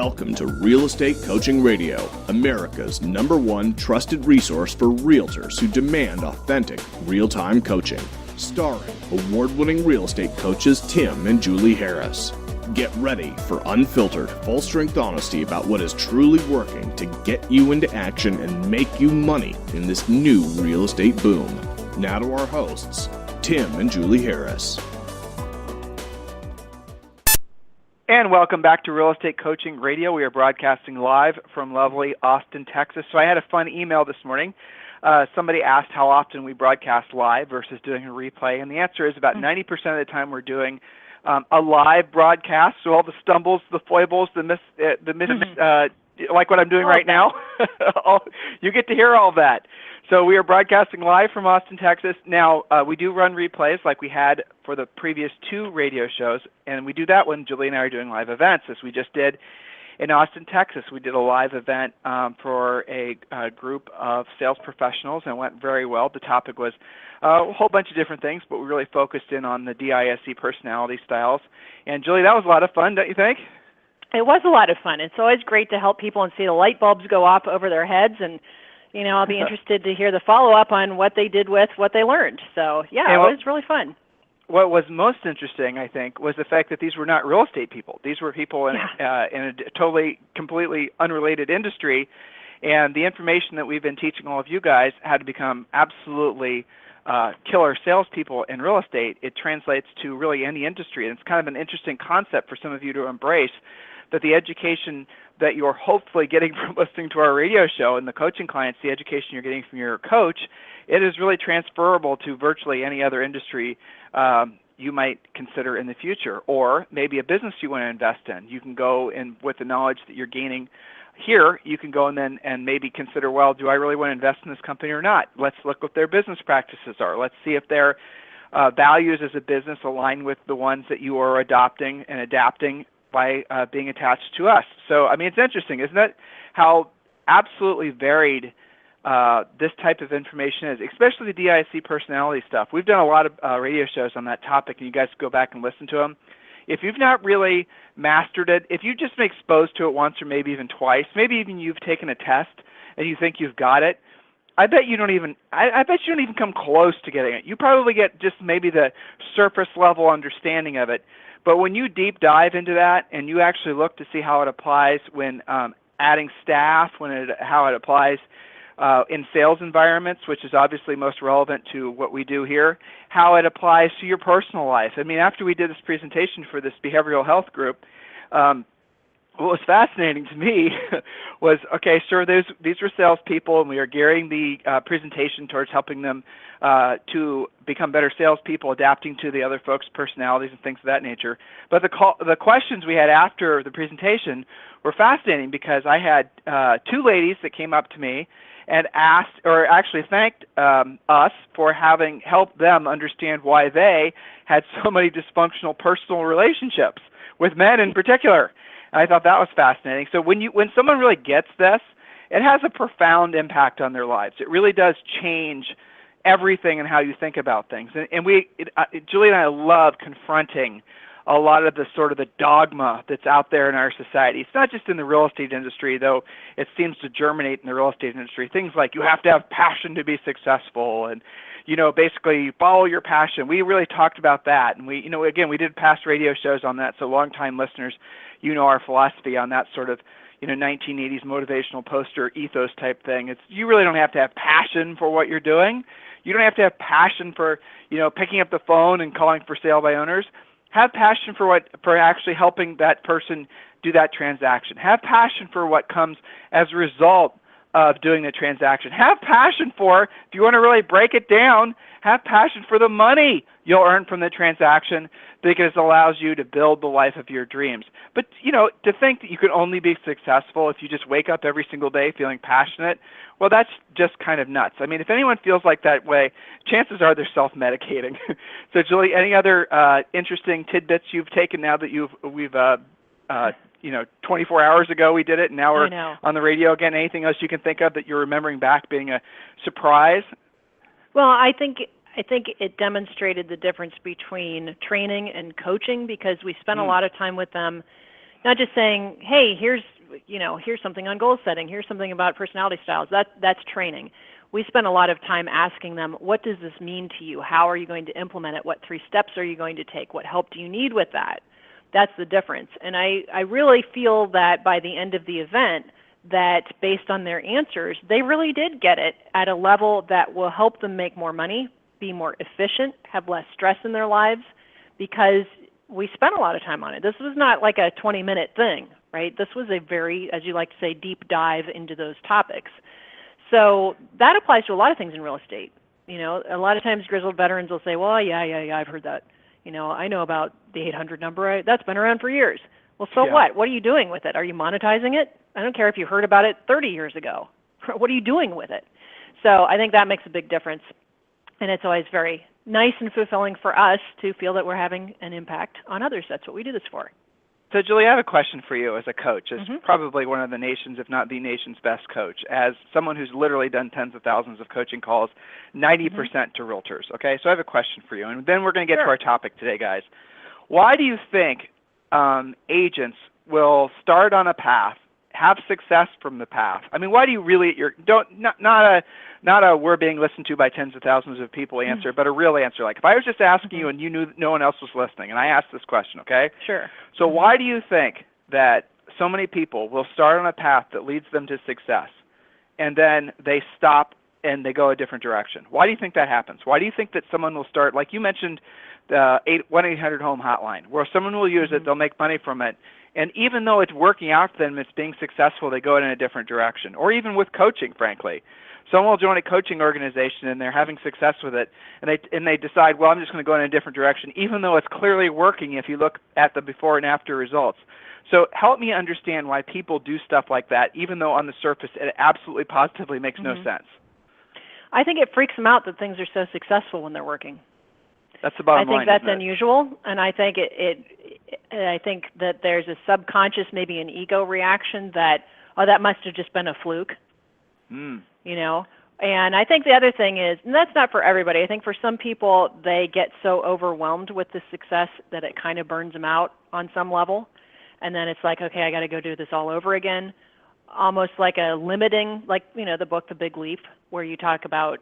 Welcome to Real Estate Coaching Radio, America's #1 trusted resource for realtors who demand authentic, real-time coaching. Starring award-winning real estate coaches Tim and Julie Harris. Get ready for unfiltered, full-strength honesty about what is truly working to get you into action and make you money in this new real estate boom. Now to our hosts, Tim and Julie Harris. And welcome back to Real Estate Coaching Radio. We are broadcasting live from lovely Austin, Texas. So I had a fun email this morning. Somebody asked how often we broadcast live versus doing a replay, and the answer is about 90% of the time we're doing a live broadcast. So all the stumbles, the foibles, like what I'm doing right now, you get to hear all of that. So we are broadcasting live from Austin, Texas. Now, we do run replays like we had for the previous 2 radio shows, and we do that when Julie and I are doing live events, as we just did in Austin, Texas. We did a live event for a group of sales professionals, and it went very well. The topic was a whole bunch of different things, but we really focused in on the DISC personality styles. And Julie, that was a lot of fun, don't you think? It was a lot of fun. It's always great to help people and see the light bulbs go off over their heads, and you know, I'll be interested to hear the follow-up on what they did with what they learned. So, yeah, it was really fun. What was most interesting, I think, was the fact that these were not real estate people. These were people in a totally, completely unrelated industry, and the information that we've been teaching all of you guys how to become absolutely killer salespeople in real estate. It translates to really any industry, and it's kind of an interesting concept for some of you to embrace, that the education that you're hopefully getting from listening to our radio show and the coaching clients, the education you're getting from your coach, it is really transferable to virtually any other industry you might consider in the future, or maybe a business you want to invest in. You can go in with the knowledge that you're gaining here, you can go and maybe consider, well, do I really want to invest in this company or not? Let's look what their business practices are. Let's see if their values as a business align with the ones that you are adopting and adapting by being attached to us. So, I mean, it's interesting, isn't it, how absolutely varied this type of information is, especially the DISC personality stuff. We've done a lot of radio shows on that topic, and you guys go back and listen to them. If you've not really mastered it, if you've just been exposed to it once or maybe even twice, maybe even you've taken a test and you think you've got it, I bet you don't even come close to getting it. You probably get just maybe the surface level understanding of it. But when you deep dive into that and you actually look to see how it applies when adding staff, how it applies in sales environments, which is obviously most relevant to what we do here, how it applies to your personal life. I mean, after we did this presentation for this behavioral health group, what was fascinating to me was, okay, sure, these were salespeople, and we are gearing the presentation towards helping them to become better salespeople, adapting to the other folks' personalities and things of that nature. But the questions we had after the presentation were fascinating, because I had 2 ladies that came up to me and asked, or actually thanked us for having helped them understand why they had so many dysfunctional personal relationships with men in particular. I thought that was fascinating. So when someone really gets this, it has a profound impact on their lives. It really does change everything in how you think about things. And Julie and I love confronting a lot of the sort of the dogma that's out there in our society. It's not just in the real estate industry, though it seems to germinate in the real estate industry. Things like you have to have passion to be successful, and basically follow your passion. We really talked about that, and we did past radio shows on that. So longtime listeners, our philosophy on that sort of 1980s motivational poster ethos type thing. You really don't have to have passion for what you're doing. You don't have to have passion for picking up the phone and calling for sale by owners. Have passion for actually helping that person do that transaction. Have passion for what comes as a result of doing the transaction. Have passion for, if you want to really break it down, have passion for the money you'll earn from the transaction, because it allows you to build the life of your dreams. But, to think that you can only be successful if you just wake up every single day feeling passionate, well, that's just kind of nuts. I mean, if anyone feels like that way, chances are they're self-medicating. So, Julie, any other interesting tidbits you've taken now that we've 24 hours ago we did it, and now we're on the radio again? Anything else you can think of that you're remembering back being a surprise? Well, I think it demonstrated the difference between training and coaching, because we spent a lot of time with them, Not just saying, hey, here's something on goal setting, here's something about personality styles. That's training. We spend a lot of time asking them, what does this mean to you? How are you going to implement it? What 3 steps are you going to take? What help do you need with that? That's the difference. And I really feel that by the end of the event, that based on their answers, they really did get it at a level that will help them make more money, be more efficient, have less stress in their lives, because we spent a lot of time on it. This was not like a 20-minute thing, right? This was a very, as you like to say, deep dive into those topics. So that applies to a lot of things in real estate. A lot of times grizzled veterans will say, well, yeah, I've heard that. I know about the 800 number. That's been around for years. Well, so what? What are you doing with it? Are you monetizing it? I don't care if you heard about it 30 years ago. What are you doing with it? So I think that makes a big difference. And it's always very nice and fulfilling for us to feel that we're having an impact on others. That's what we do this for. So, Julie, I have a question for you as a coach, as probably one of the nation's, if not the nation's best coach, as someone who's literally done tens of thousands of coaching calls, 90% to realtors, okay? So I have a question for you, and then we're going to get to our topic today, guys. Why do you think agents will start on a path, have success from the path? I mean, why do you really, not a we're being listened to by tens of thousands of people answer, but a real answer. Like if I was just asking you and you knew no one else was listening, and I asked this question, okay? Sure. So why do you think that so many people will start on a path that leads them to success, and then they stop and they go a different direction? Why do you think that happens? Why do you think that someone will start, like you mentioned, the 1-800-HOME hotline, where someone will use it, they'll make money from it, and even though it's working out for them, it's being successful, they go in a different direction. Or even with coaching, frankly. Someone will join a coaching organization and they're having success with it, and they decide, well, I'm just going to go in a different direction, even though it's clearly working if you look at the before and after results. So help me understand why people do stuff like that, even though on the surface it absolutely positively makes no sense. I think it freaks them out that things are so successful when they're working. That's the bottom line. I think that's unusual, and I think I think that there's a subconscious, maybe an ego reaction that, oh, that must have just been a fluke. And I think the other thing is, and that's not for everybody, I think for some people they get so overwhelmed with the success that it kind of burns them out on some level, and then it's like, okay, I got to go do this all over again, almost like a limiting, like the book The Big Leap, where you talk about,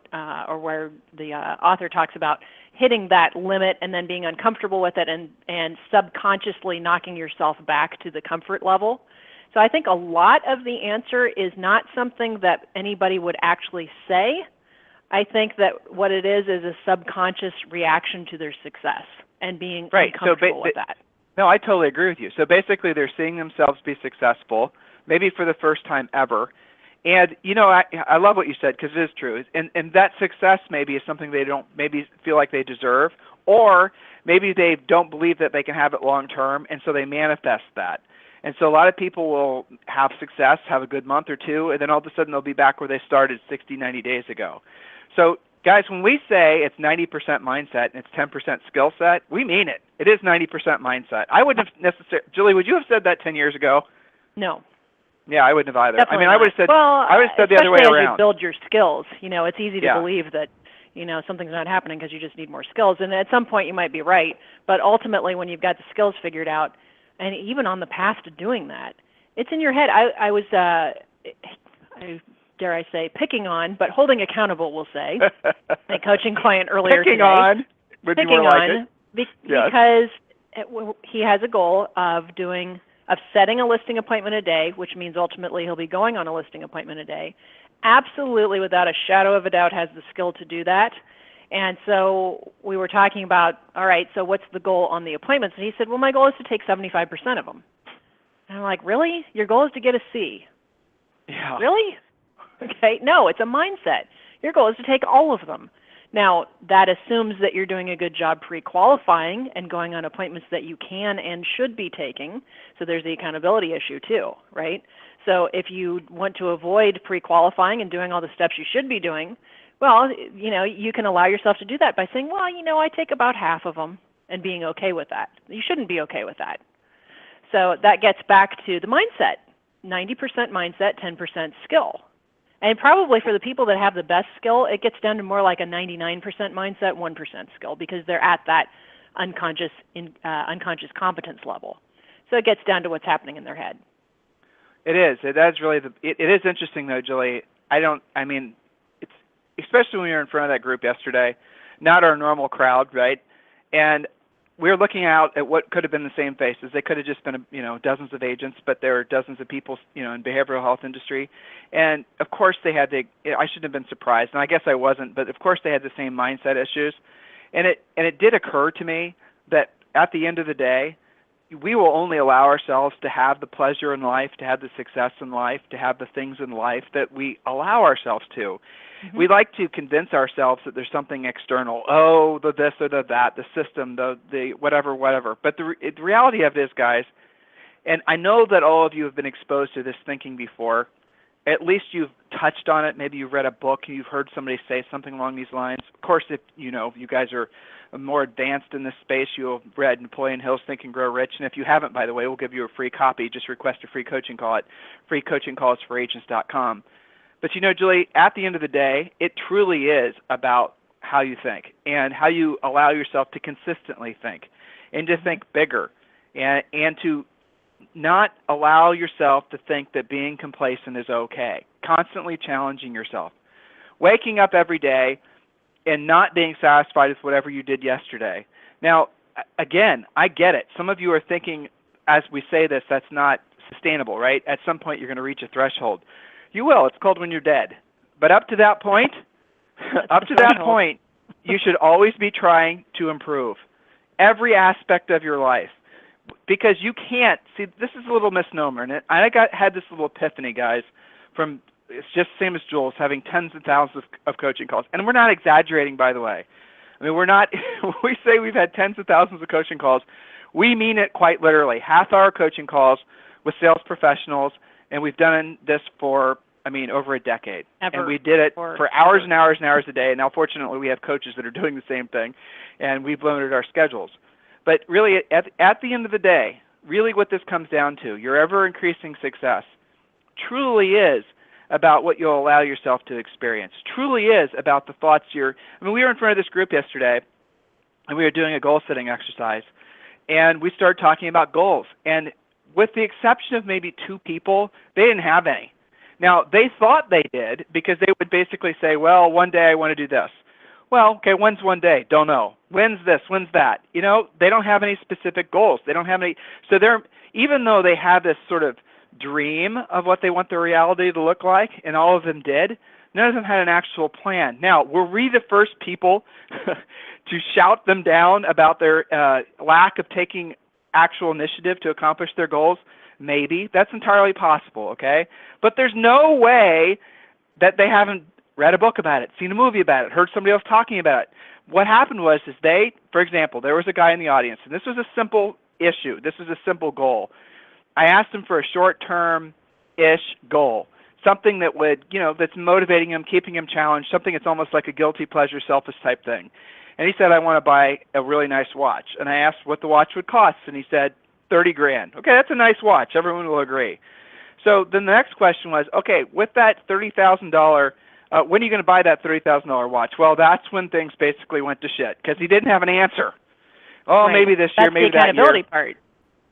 or where the author talks about hitting that limit and then being uncomfortable with it and subconsciously knocking yourself back to the comfort level. So I think a lot of the answer is not something that anybody would actually say. I think that what it is a subconscious reaction to their success and being uncomfortable with that. No, I totally agree with you. So basically they're seeing themselves be successful, maybe for the first time ever. And, I love what you said, because it is true. And that success maybe is something they don't maybe feel like they deserve, or maybe they don't believe that they can have it long term, and so they manifest that. And so a lot of people will have success, have a good month or two, and then all of a sudden they'll be back where they started 60, 90 days ago. So, guys, when we say it's 90% mindset and it's 10% skill set, we mean it. It is 90% mindset. I wouldn't have necessarily, Julie, would you have said that 10 years ago? No. Yeah, I wouldn't have either. Definitely I would have said, the other way around. As you build your skills, it's easy to believe that something's not happening because you just need more skills. And at some point you might be right, but ultimately when you've got the skills figured out, and even on the path to doing that, it's in your head. I was, dare I say, picking on, but holding accountable, we'll say, a coaching client earlier today. Because he has a goal of setting a listing appointment a day, which means ultimately he'll be going on a listing appointment a day. Absolutely, without a shadow of a doubt, has the skill to do that. And so we were talking about, all right, so what's the goal on the appointments? And he said, well, my goal is to take 75% of them. And I'm like, really? Your goal is to get a C? Yeah. Really? Okay, no, it's a mindset. Your goal is to take all of them. Now, that assumes that you're doing a good job pre-qualifying and going on appointments that you can and should be taking. So there's the accountability issue too, right? So if you want to avoid pre-qualifying and doing all the steps you should be doing, well, you can allow yourself to do that by saying, well, I take about half of them, and being okay with that. You shouldn't be okay with that. So that gets back to the mindset, 90% mindset, 10% skill. And probably for the people that have the best skill, it gets down to more like a 99% mindset, 1% skill, because they're at that unconscious competence level. So it gets down to what's happening in their head. It is. It is interesting though, Julie. It's especially when you're in front of that group yesterday, not our normal crowd, right? And we're looking out at what could have been the same faces. They could have just been, dozens of agents, but there are dozens of people, in behavioral health industry. And of course they had I shouldn't have been surprised, and I guess I wasn't, but of course they had the same mindset issues. And it did occur to me that at the end of the day, we will only allow ourselves to have the pleasure in life, to have the success in life, to have the things in life that we allow ourselves to. Mm-hmm. We like to convince ourselves that there's something external. Oh, the this or the that, the system, the whatever. But the reality of it is, guys, and I know that all of you have been exposed to this thinking before. At least you've touched on it. Maybe you've read a book, you've heard somebody say something along these lines. Of course, if you guys are more advanced in this space, you'll have read Napoleon Hill's Think and Grow Rich. And if you haven't, by the way, we'll give you a free copy. Just request a free coaching call at freecoachingcallsforagents.com. But Julie, at the end of the day, it truly is about how you think and how you allow yourself to consistently think and to think bigger and to not allow yourself to think that being complacent is okay. Constantly challenging yourself. Waking up every day and not being satisfied with whatever you did yesterday. Now, again, I get it. Some of you are thinking, as we say this, that's not sustainable, right? At some point, you're going to reach a threshold. You will. It's called when you're dead. But up to that point, you should always be trying to improve every aspect of your life. Because you can't, see, this is a little misnomer, and I had this little epiphany, guys, from, it's just the same as Jules, having tens of thousands of coaching calls. And we're not exaggerating, by the way. I mean, we're not, when we say we've had tens of thousands of coaching calls, we mean it quite literally. Half-hour coaching calls with sales professionals, and we've done this for, over a decade. And we did it for hours and hours and hours a day. And now, fortunately, we have coaches that are doing the same thing, and we've limited our schedules. But really, at the end of the day, really what this comes down to, your ever-increasing success, truly is about what you'll allow yourself to experience. Truly is about the thoughts we were in front of this group yesterday, and we were doing a goal-setting exercise, and we started talking about goals. And with the exception of maybe 2 people, they didn't have any. Now, they thought they did because they would basically say, well, one day I want to do this. Well, okay, when's one day? Don't know. When's this? When's that? They don't have any specific goals. They don't have any. So even though they have this sort of dream of what they want their reality to look like, and all of them did, none of them had an actual plan. Now, were we the first people to shout them down about their lack of taking actual initiative to accomplish their goals? Maybe. That's entirely possible, okay? But there's no way that they haven't read a book about it, seen a movie about it, heard somebody else talking about it. What happened was for example, there was a guy in the audience, and this was a simple issue. This was a simple goal. I asked him for a short-term-ish goal, something that would, that's motivating him, keeping him challenged, something that's almost like a guilty pleasure, selfish type thing. And he said, I want to buy a really nice watch. And I asked what the watch would cost, and he said, $30,000. Okay, that's a nice watch. Everyone will agree. So then the next question was, okay, with that $30,000, when are you going to buy that $30,000 watch? Well, that's when things basically went to shit because he didn't have an answer. Oh, right. Maybe this year, maybe that year. That's the accountability part.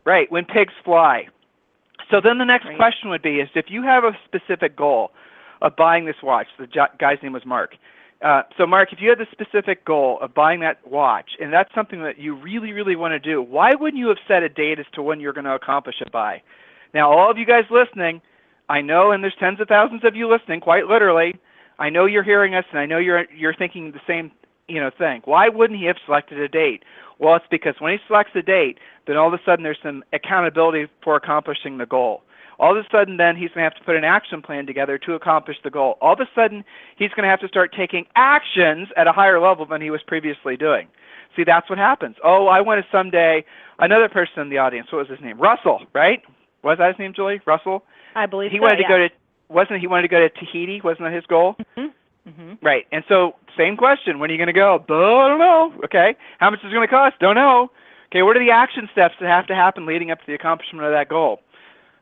Right, when pigs fly. So then the next question would be is if you have a specific goal of buying this watch, the guy's name was Mark. So Mark, if you had the specific goal of buying that watch, and that's something that you really, really want to do, why wouldn't you have set a date as to when you're going to accomplish it by? Now, all of you guys listening, I know, and there's tens of thousands of you listening, quite literally, I know you're hearing us, and I know you're thinking the same thing. Why wouldn't he have selected a date? Well, it's because when he selects a date, then all of a sudden there's some accountability for accomplishing the goal. All of a sudden then he's going to have to put an action plan together to accomplish the goal. All of a sudden he's going to have to start taking actions at a higher level than he was previously doing. See, that's what happens. Oh, I want to someday, another person in the audience, what was his name? Russell, right? Was that his name, Julie? Russell? I believe he wanted to go to, he wanted to go to Tahiti? Wasn't that his goal? Mm-hmm. Mm-hmm. Right. And so same question. When are you going to go? I don't know. Okay. How much is it going to cost? Don't know. Okay. What are the action steps that have to happen leading up to the accomplishment of that goal?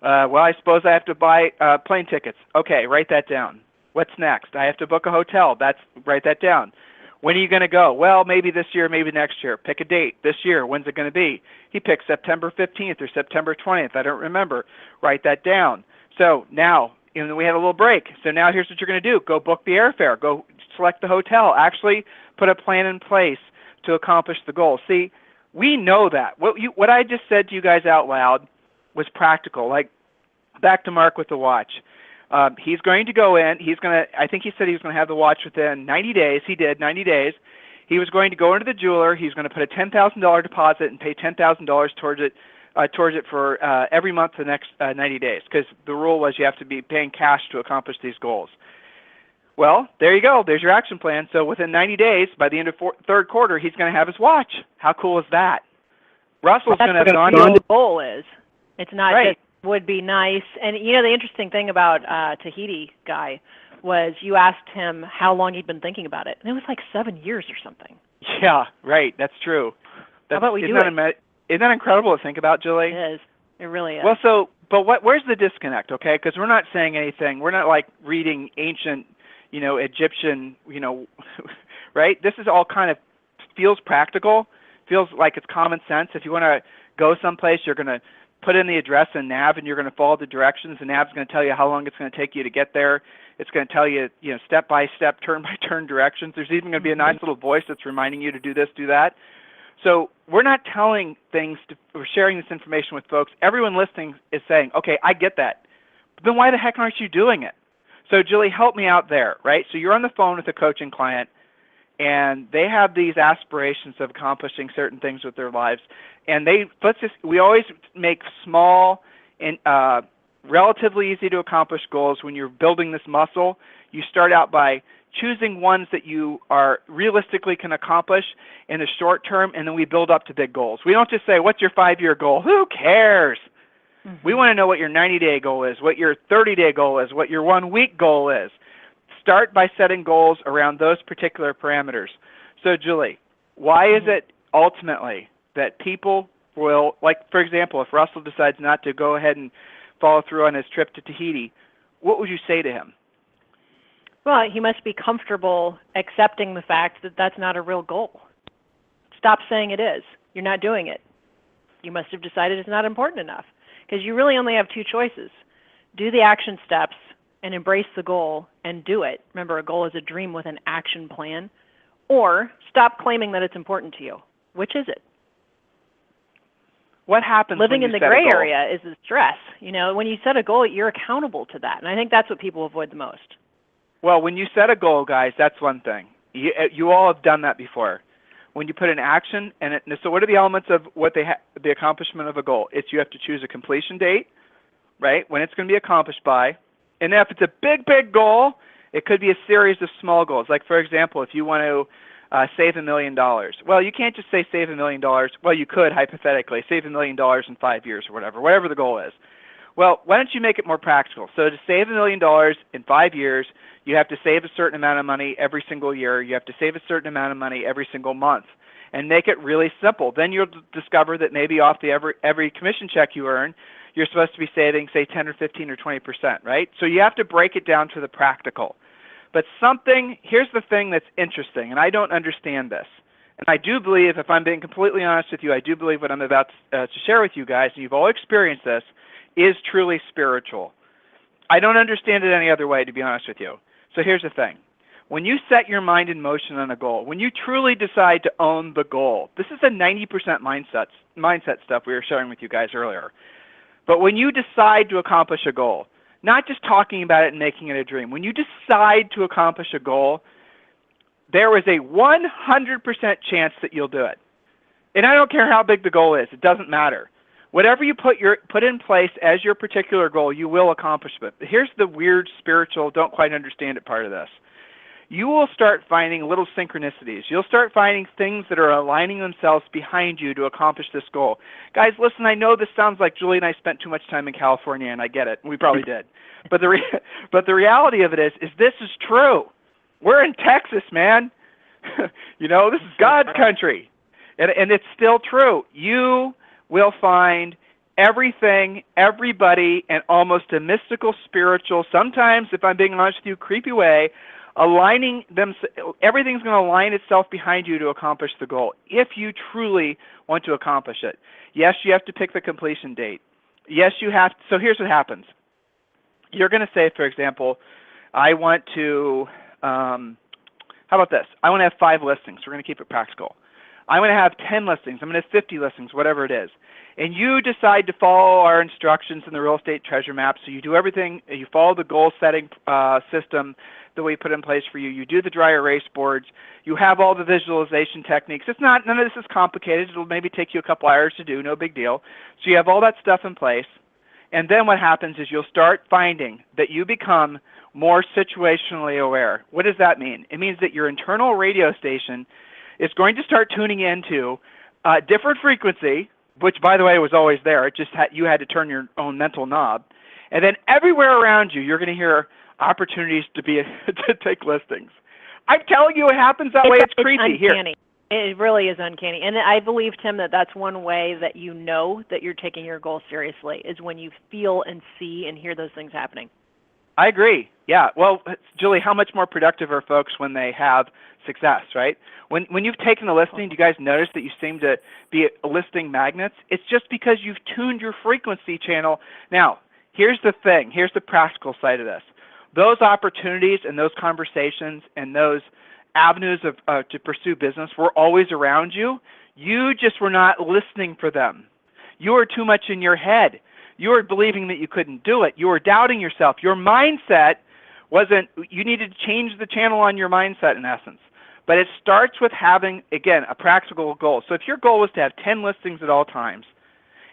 Well, I suppose I have to buy plane tickets. Okay. Write that down. What's next? I have to book a hotel. Write that down. When are you going to go? Well, maybe this year, maybe next year. Pick a date. This year, when's it going to be? He picked September 15th or September 20th. I don't remember. Write that down. So now, we had a little break. So now here's what you're going to do. Go book the airfare. Go select the hotel. Actually put a plan in place to accomplish the goal. See, we know that. What I just said to you guys out loud was practical. Like, back to Mark with the watch. He's going to go in. I think he said he was going to have the watch within 90 days. He did, 90 days. He was going to go into the jeweler. He's going to put a $10,000 deposit and pay $10,000 towards it for every month for the next 90 days, because the rule was you have to be paying cash to accomplish these goals. Well, there you go. There's your action plan. So within 90 days, by the end of third quarter, he's going to have his watch. How cool is that? Russell's going to have gone. That's what the goal is. It's not right. Just would be nice. And the interesting thing about Tahiti guy was you asked him how long he'd been thinking about it, and it was like 7 years or something. Yeah, right. That's true. How about we do it? Isn't that incredible to think about, Julie? It is. It really is. Well, where's the disconnect, okay? Because we're not saying anything. We're not like reading ancient, Egyptian, right? This is all kind of feels practical, feels like it's common sense. If you want to go someplace, you're going to put in the address in nav, and you're going to follow the directions, and nav's going to tell you how long it's going to take you to get there. It's going to tell you, step-by-step, turn-by-turn directions. There's even going to be a nice little voice that's reminding you to do this, do that. So we're not telling things, we're sharing this information with folks. Everyone listening is saying, okay, I get that. But then why the heck aren't you doing it? So Julie, help me out there, right? So you're on the phone with a coaching client, and they have these aspirations of accomplishing certain things with their lives. And we always make small and relatively easy to accomplish goals. When you're building this muscle, you start out by choosing ones that you are realistically can accomplish in the short term, and then we build up to big goals. We don't just say, what's your 5-year goal? Who cares? Mm-hmm. We want to know what your 90-day goal is, what your 30-day goal is, what your 1-week goal is. Start by setting goals around those particular parameters. So, Julie, why is it ultimately that people will, like, for example, if Russell decides not to go ahead and follow through on his trip to Tahiti, what would you say to him? Well, he must be comfortable accepting the fact that that's not a real goal. Stop saying it is. You're not doing it. You must have decided it's not important enough, because you really only have two choices. Do the action steps and embrace the goal and do it. Remember, a goal is a dream with an action plan. Or stop claiming that it's important to you. Which is it? What happens living when in the gray area is the stress. When you set a goal, you're accountable to that. And I think that's what people avoid the most. Well, when you set a goal, guys, that's one thing. You all have done that before. When you put in action, so what are the elements of the accomplishment of a goal? It's you have to choose a completion date, right, when it's going to be accomplished by. And if it's a big, big goal, it could be a series of small goals. Like, for example, if you want to save $1 million. Well, you can't just say save $1 million. Well, you could, hypothetically, save $1 million in 5 years or whatever the goal is. Well, why don't you make it more practical? So to save $1 million in 5 years, you have to save a certain amount of money every single year. You have to save a certain amount of money every single month. And make it really simple. Then you'll discover that maybe off every commission check you earn, you're supposed to be saving, say, 10 or 15 or 20%, right? So you have to break it down to the practical. But here's the thing that's interesting, and I don't understand this. And I do believe, if I'm being completely honest with you, I do believe what I'm about to share with you guys, and you've all experienced this, is truly spiritual. I don't understand it any other way, to be honest with you. So here's the thing. When you set your mind in motion on a goal, when you truly decide to own the goal, this is a 90% mindset stuff we were sharing with you guys earlier. But when you decide to accomplish a goal, not just talking about it and making it a dream, when you decide to accomplish a goal, there is a 100% chance that you'll do it. And I don't care how big the goal is. It doesn't matter. Whatever you put in place as your particular goal, you will accomplish it. But here's the weird, spiritual, don't quite understand it part of this. You will start finding little synchronicities. You'll start finding things that are aligning themselves behind you to accomplish this goal. Guys, listen, I know this sounds like Julie and I spent too much time in California, and I get it. We probably did. But the reality of it is this is true. We're in Texas, man. This is God's country. And it's still true. You will find everything, everybody, and almost a mystical, spiritual, sometimes, if I'm being honest with you, creepy way everything's going to align itself behind you to accomplish the goal if you truly want to accomplish it. Yes, you have to pick the completion date. Yes, you have to. So here's what happens. You're going to say, for example, I want to, how about this? I want to have 5 listings. We're going to keep it practical. I want to have 10 listings. I'm going to have 50 listings, whatever it is. And you decide to follow our instructions in the real estate treasure map. So you do everything, you follow the goal setting system that we put in place for you. You do the dry erase boards. You have all the visualization techniques. None of this is complicated. It'll maybe take you a couple hours to do, no big deal. So you have all that stuff in place. And then what happens is you'll start finding that you become more situationally aware. What does that mean? It means that your internal radio station is going to start tuning into a different frequency, which, by the way, was always there. It just you had to turn your own mental knob. And then everywhere around you, you're going to hear opportunities to take listings. I'm telling you, it happens that way. It's creepy. Uncanny. It really is uncanny. And I believe, Tim, that that's one way that you know that you're taking your goal seriously, is when you feel and see and hear those things happening. I agree. Yeah. Well, Julie, how much more productive are folks when they have success, right? When you've taken a listing, do you guys notice that you seem to be listing magnets? It's just because you've tuned your frequency channel. Now, here's the thing. Here's the practical side of this. Those opportunities and those conversations and those avenues to pursue business were always around you. You just were not listening for them. You were too much in your head. You were believing that you couldn't do it. You were doubting yourself. Your mindset wasn't, you needed to change the channel on your mindset in essence. But it starts with having, again, a practical goal. So if your goal was to have 10 listings at all times,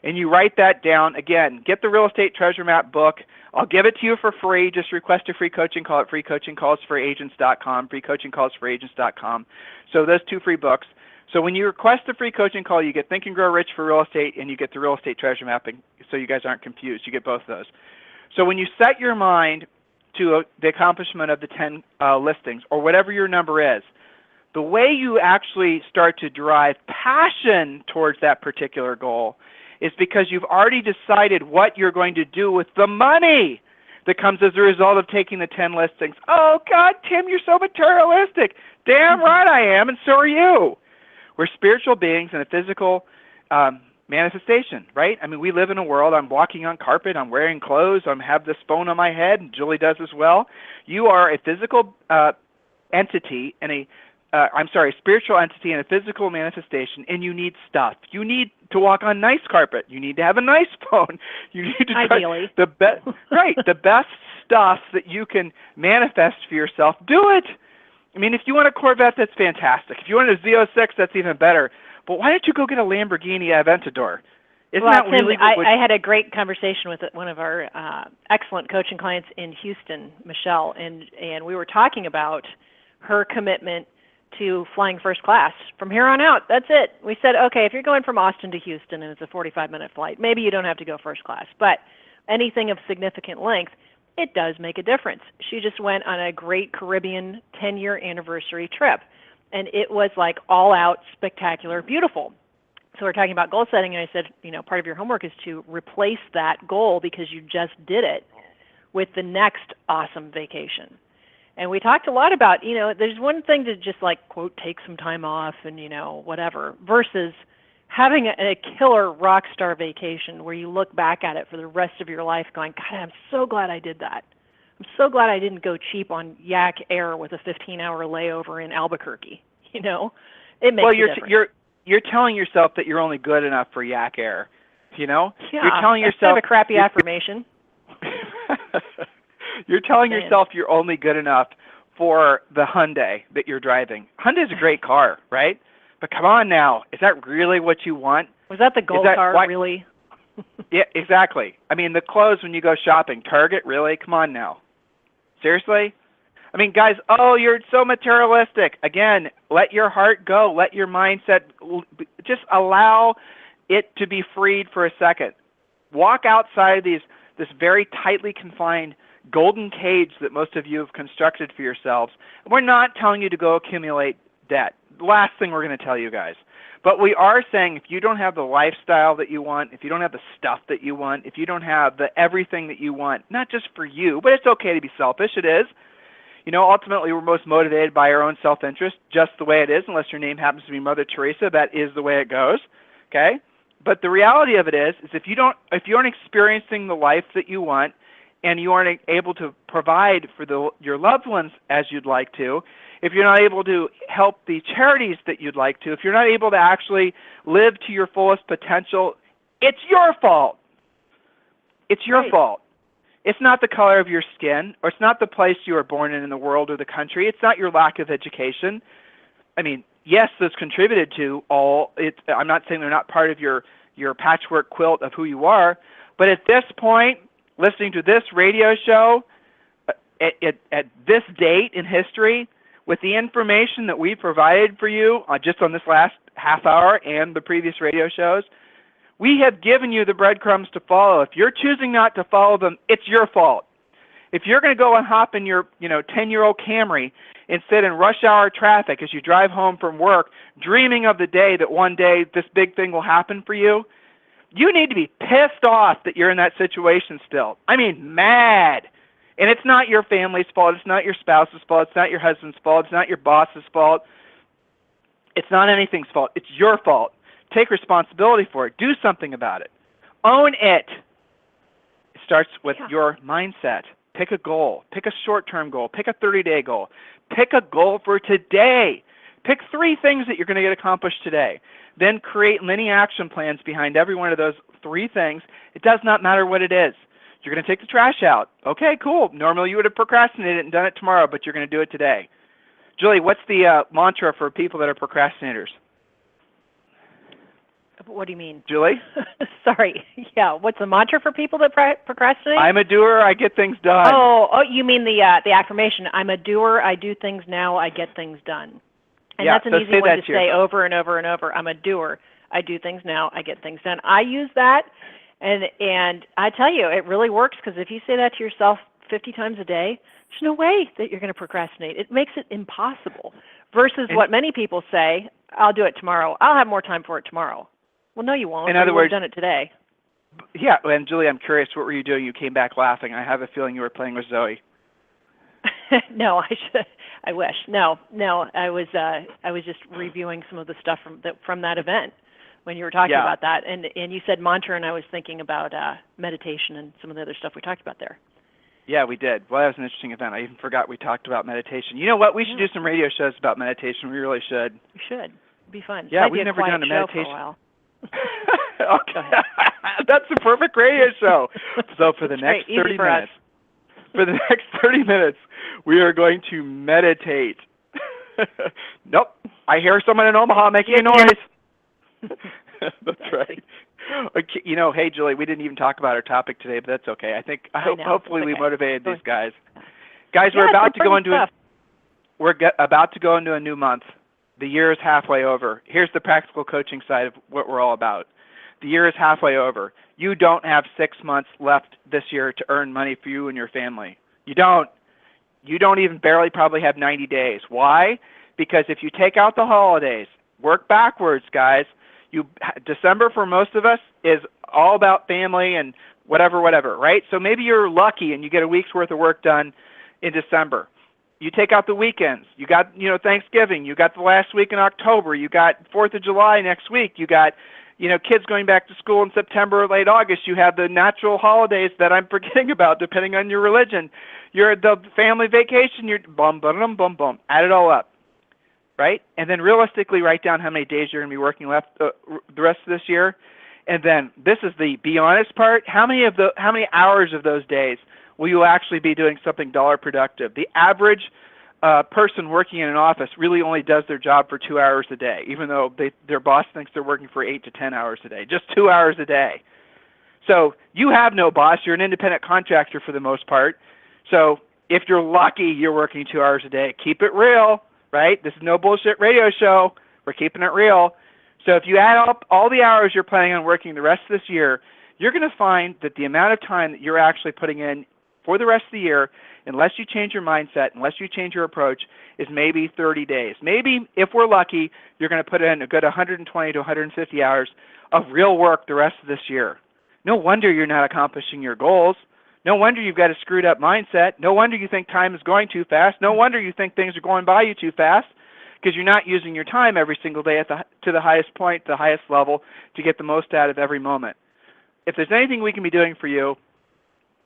and you write that down, again, get the Real Estate Treasure Map book. I'll give it to you for free. Just request a free coaching call at freecoachingcallsforagents.com, freecoachingcallsforagents.com. So those 2 free books. So when you request the free coaching call, you get Think and Grow Rich for Real Estate, and you get the Real Estate Treasure Mapping, so you guys aren't confused. You get both of those. So when you set your mind to the accomplishment of the 10 listings, or whatever your number is, the way you actually start to derive passion towards that particular goal is because you've already decided what you're going to do with the money that comes as a result of taking the 10 listings. Oh, God, Tim, you're so materialistic. Damn right I am, and so are you. We're spiritual beings in a physical manifestation, right? I mean, we live in a world. I'm walking on carpet. I'm wearing clothes. I have this phone on my head, and Julie does as well. You are a physical entity and a spiritual entity and a physical manifestation, and you need stuff. You need to walk on nice carpet. You need to have a nice phone. You need to ideally the best, right? The best stuff that you can manifest for yourself. Do it. I mean, if you want a Corvette, that's fantastic. If you want a Z06, that's even better. But why don't you go get a Lamborghini Aventador? Isn't that Tim, really? I had a great conversation with one of our excellent coaching clients in Houston, Michelle, and we were talking about her commitment to flying first class. From here on out, that's it. We said, okay, if you're going from Austin to Houston and it's a 45-minute flight, maybe you don't have to go first class. But anything of significant length, it does make a difference. She just went on a great Caribbean 10-year anniversary trip, and it was like all-out, spectacular, beautiful. So we're talking about goal setting, and I said, part of your homework is to replace that goal because you just did it with the next awesome vacation. And we talked a lot about, there's one thing to just like, quote, take some time off and, whatever, versus having a killer rock star vacation where you look back at it for the rest of your life going, God, I'm so glad I did that. I'm so glad I didn't go cheap on Yak Air with a 15-hour layover in Albuquerque. It makes a difference. You're telling yourself that you're only good enough for Yak Air, Yeah, you're telling yourself kind of a crappy affirmation. You're telling yourself you're only good enough for the Hyundai that you're driving. Hyundai's a great car, right? But come on now, is that really what you want? Was that the gold car, really? Yeah, exactly. I mean, the clothes when you go shopping, Target, really? Come on now. Seriously? I mean, guys, you're so materialistic. Again, let your heart go. Let your mindset, just allow it to be freed for a second. Walk outside of this very tightly confined golden cage that most of you have constructed for yourselves. We're not telling you to go accumulate debt. The last thing we're going to tell you guys. But we are saying if you don't have the lifestyle that you want, if you don't have the stuff that you want, if you don't have the everything that you want, not just for you, but it's okay to be selfish, it is. ultimately we're most motivated by our own self-interest, just the way it is, unless your name happens to be Mother Teresa. That is the way it goes, okay? But the reality of it is if you aren't experiencing the life that you want, and you aren't able to provide for your loved ones as you'd like to, if you're not able to help the charities that you'd like to, if you're not able to actually live to your fullest potential, it's your fault. It's your fault. It's not the color of your skin, or it's not the place you were born in the world or the country. It's not your lack of education. I mean, yes, those contributed to all. I'm not saying they're not part of your patchwork quilt of who you are, but at this point, listening to this radio show at this date in history, with the information that we provided for you just on this last half hour and the previous radio shows, we have given you the breadcrumbs to follow. If you're choosing not to follow them, it's your fault. If you're going to go and hop in your 10-year-old Camry and sit in rush hour traffic as you drive home from work, dreaming of the day that one day this big thing will happen for you, you need to be pissed off that you're in that situation still. I mean, mad. And it's not your family's fault. It's not your spouse's fault. It's not your husband's fault. It's not your boss's fault. It's not anything's fault. It's your fault. Take responsibility for it. Do something about it. Own it. It starts with your mindset. Pick a goal. Pick a short-term goal. Pick a 30-day goal. Pick a goal for today. Pick 3 things that you're going to get accomplished today. Then create many action plans behind every one of those 3 things. It does not matter what it is. You're going to take the trash out. Okay, cool. Normally you would have procrastinated and done it tomorrow, but you're going to do it today. Julie, what's the mantra for people that are procrastinators? What do you mean? Julie? Sorry. Yeah, what's the mantra for people that procrastinate? I'm a doer, I get things done. Oh, you mean the affirmation, I'm a doer, I do things now, I get things done. And that's an easy one to say over and over and over. I'm a doer. I do things now. I get things done. I use that, and I tell you, it really works, because if you say that to yourself 50 times a day, there's no way that you're going to procrastinate. It makes it impossible. Versus what many people say, I'll do it tomorrow. I'll have more time for it tomorrow. Well, no, you won't. In other words, you've done it today. Yeah, and Julie, I'm curious, what were you doing? You came back laughing. I have a feeling you were playing with Zoe. No, I wish. No. I was just reviewing some of the stuff from that event when you were talking about that, and you said mantra, and I was thinking about meditation and some of the other stuff we talked about there. Yeah, we did. Well, that was an interesting event. I even forgot we talked about meditation. You know what? We should do some radio shows about meditation. We really should. We should. It'd be fun. Yeah, we've never done a meditation. For a while. Okay. That's the perfect radio show. So for the next 30 minutes, we are going to meditate. Nope. I hear someone in Omaha making a noise. That's right. Okay, hey, Julie, we didn't even talk about our topic today, but that's okay. Hopefully we motivated these guys. Guys, we're about to go into a new month. The year is halfway over. Here's the practical coaching side of what we're all about. The year is halfway over. You don't have 6 months left this year to earn money for you and your family. You don't. You don't even barely probably have 90 days. Why? Because if you take out the holidays, work backwards, guys. December for most of us is all about family and whatever, right? So maybe you're lucky and you get a week's worth of work done in December. You take out the weekends. You got, Thanksgiving. You got the last week in October. You got 4th of July next week. You got, kids going back to school in September or late August. You have the natural holidays that I'm forgetting about, depending on your religion. You're the family vacation. You're bum, bum, bum, bum. Add it all up, right? And then realistically write down how many days you're going to be working left the rest of this year. And then this is the be honest part. How many hours of those days will you actually be doing something dollar productive? The average person working in an office really only does their job for 2 hours a day, even though their boss thinks they're working for 8 to 10 hours a day, just 2 hours a day. So you have no boss. You're an independent contractor for the most part. So if you're lucky, you're working 2 hours a day. Keep it real, right? This is no bullshit radio show. We're keeping it real. So if you add up all the hours you're planning on working the rest of this year, you're going to find that the amount of time that you're actually putting in for the rest of the year, unless you change your mindset, unless you change your approach, is maybe 30 days. Maybe, if we're lucky, you're going to put in a good 120 to 150 hours of real work the rest of this year. No wonder you're not accomplishing your goals. No wonder you've got a screwed up mindset. No wonder you think time is going too fast. No wonder you think things are going by you too fast, because you're not using your time every single day to the highest point, the highest level, to get the most out of every moment. If there's anything we can be doing for you,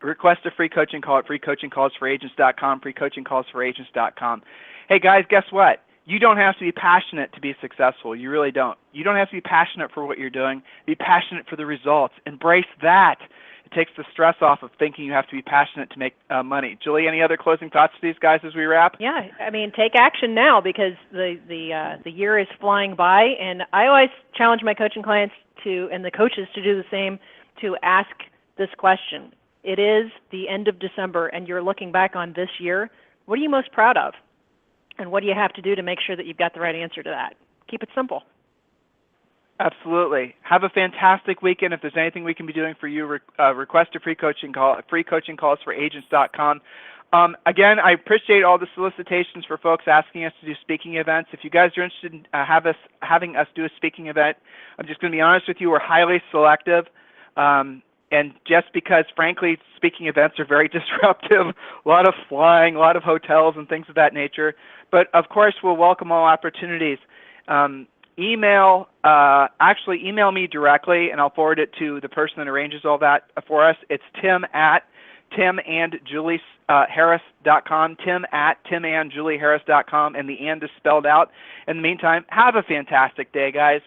request a free coaching call at freecoachingcallsforagents.com, freecoachingcallsforagents.com. Hey guys, guess what? You don't have to be passionate to be successful. You really don't. You don't have to be passionate for what you're doing. Be passionate for the results. Embrace that. It takes the stress off of thinking you have to be passionate to make money. Julie, any other closing thoughts to these guys as we wrap? Yeah, I mean, take action now, because the year is flying by, and I always challenge my coaching clients and the coaches to do the same, to ask this question. It is the end of December, and you're looking back on this year. What are you most proud of? And what do you have to do to make sure that you've got the right answer to that? Keep it simple. Absolutely. Have a fantastic weekend. If there's anything we can be doing for you, request a free coaching call at freecoachingcallsforagents.com. Again, I appreciate all the solicitations for folks asking us to do speaking events. If you guys are interested in having us do a speaking event, I'm just going to be honest with you, we're highly selective. And just because, frankly, speaking events are very disruptive, a lot of flying, a lot of hotels and things of that nature. But, of course, we'll welcome all opportunities. Email me directly, and I'll forward it to the person that arranges all that for us. It's timandjulieharris.com, timandjulieharris.com, and the and is spelled out. In the meantime, have a fantastic day, guys.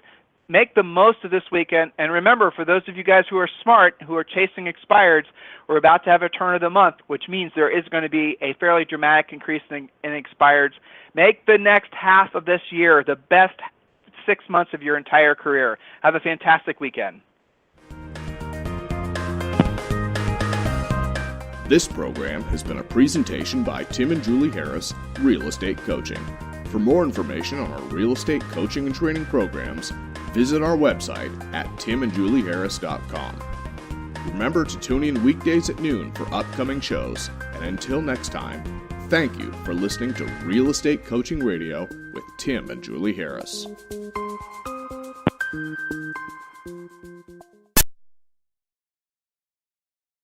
Make the most of this weekend. And remember, for those of you guys who are smart, who are chasing expireds, we're about to have a turn of the month, which means there is going to be a fairly dramatic increase in expireds. Make the next half of this year the best 6 months of your entire career. Have a fantastic weekend. This program has been a presentation by Tim and Julie Harris, Real Estate Coaching. For more information on our real estate coaching and training programs, visit our website at timandjulieharris.com. Remember to tune in weekdays at noon for upcoming shows, and until next time, thank you for listening to Real Estate Coaching Radio with Tim and Julie Harris.